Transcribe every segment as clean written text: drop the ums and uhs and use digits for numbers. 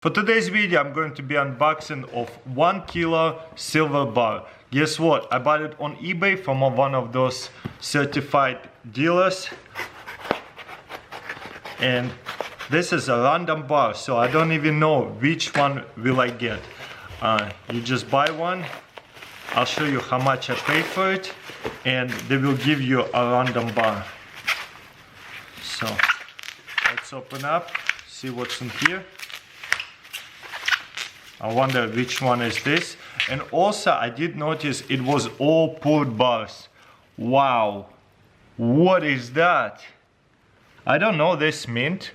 For today's video, I'm going to be unboxing of 1 kilo silver bar. Guess what? I bought it on eBay from one of those certified dealers. And this is a random bar, so I don't even know which one will I get. You just buy one. I'll show you how much I paid for it, and they will give you a random bar. So let's open up, see what's in here. I wonder which one is this. And also I did notice it was all poured bars. Wow, what is that? I don't know this mint.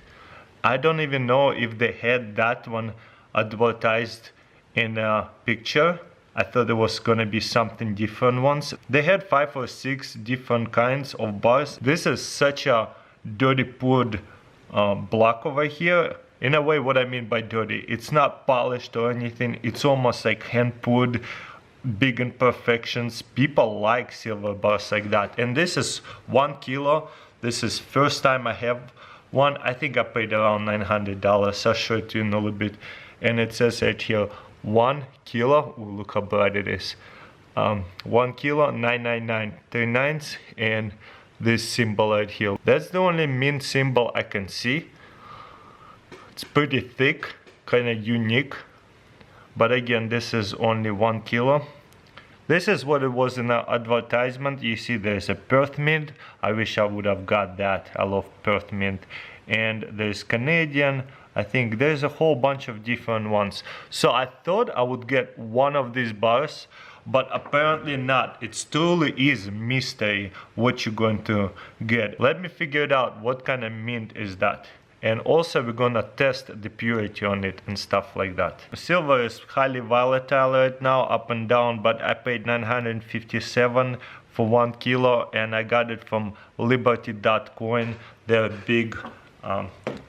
I don't even know if they had that one advertised in a picture. I thought there was gonna be something different ones. They had 5 or 6 different kinds of bars. This is such a dirty poured block over here. In a way, what I mean by dirty, it's not polished or anything. It's almost like hand poured, big imperfections. People like silver bars like that. And this is 1 kilo. This is first time I have one. I think I paid around $900. I'll show it to you in a little bit. And it says right here, 1 kilo. Ooh, look how bright it is. 1 kilo, 999.39, and this symbol right here. That's the only mint symbol I can see. It's pretty thick, kind of unique, but again, this is only 1 kilo. This is what it was in the advertisement. You see there's a Perth mint. I wish I would have got that. I love Perth mint. And there's Canadian. I think there's a whole bunch of different ones. So I thought I would get one of these bars, but apparently not. It truly is mystery what you're going to get. Let me figure it out. What kind of mint is that? And also we're gonna test the purity on it and stuff like that. Silver is highly volatile right now, up and down, but I paid $957 for 1 kilo, and I got it from Liberty.coin. They're a big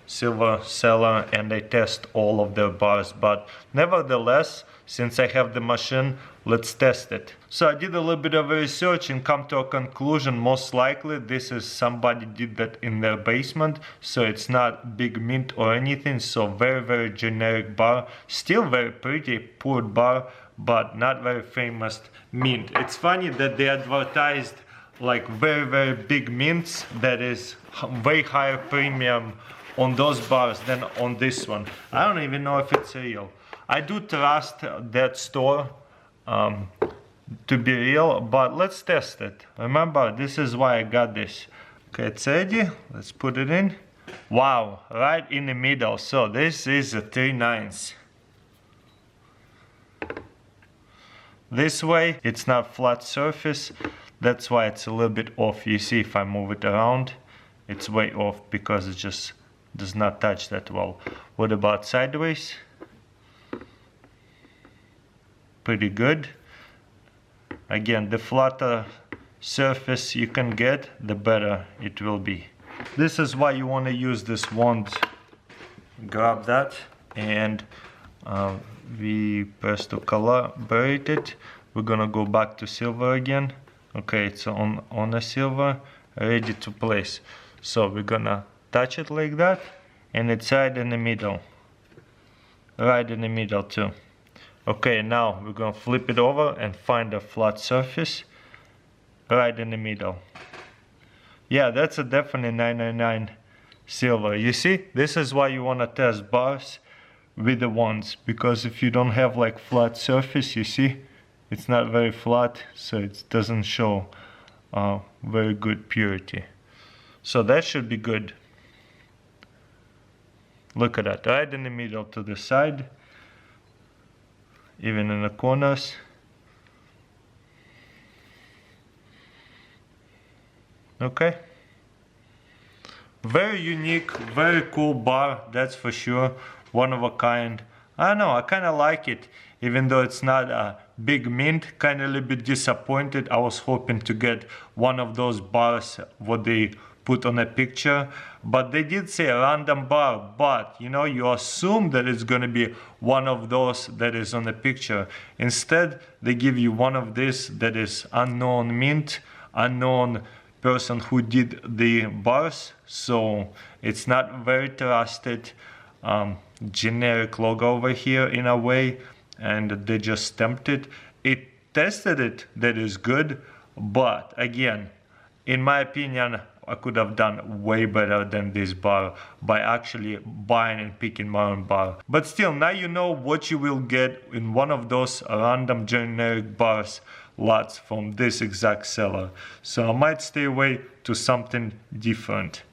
silver seller, and they test all of their bars. But nevertheless, since I have the machine, let's test it. So I did a little bit of research and come to a conclusion. Most likely this is somebody did that in their basement, so it's not big mint or anything. So very generic bar, still very pretty poured bar, but not very famous mint. It's funny that they advertised like very big mints that is way higher premium on those bars than on this one. I don't even know if it's real. I do trust that store to be real, but let's test it. Remember, this is why I got this. Okay, it's ready. Let's put it in. Wow, right in the middle. So this is a 3/9. This way, it's not flat surface. That's why it's a little bit off. You see, if I move it around, it's way off because it just does not touch that well. What about sideways? Pretty good. Again, the flatter surface you can get, the better it will be. This is why you want to use this wand. Grab that, and we press to calibrate it. We're gonna go back to silver again. Okay, it's on a silver, ready to place. So we're gonna touch it like that, and it's right in the middle. Right in the middle too. Okay, now we're gonna flip it over and find a flat surface right in the middle. Yeah, that's a definitely 999 silver. You see, this is why you wanna test bars with the wands, because if you don't have like flat surface, you see, it's not very flat, so it doesn't show very good purity. So that should be good. Look at that, right in the middle to the side. Even in the corners. Okay. Very unique, very cool bar, that's for sure. One of a kind. I don't know, I kind of like it. Even though it's not a big mint, kind of a little bit disappointed. I was hoping to get one of those bars, what they put on a picture, but they did say a random bar, but you know, you assume that it's going to be one of those that is on the picture. Instead, they give you one of this that is unknown mint, unknown person who did the bars, so it's not very trusted. generic logo over here in a way, and they just stamped it. It tested it, that is good, but again, in my opinion, I could have done way better than this bar by actually buying and picking my own bar. But still, now you know what you will get in one of those random generic bars lots from this exact seller. So I might stay away to something different.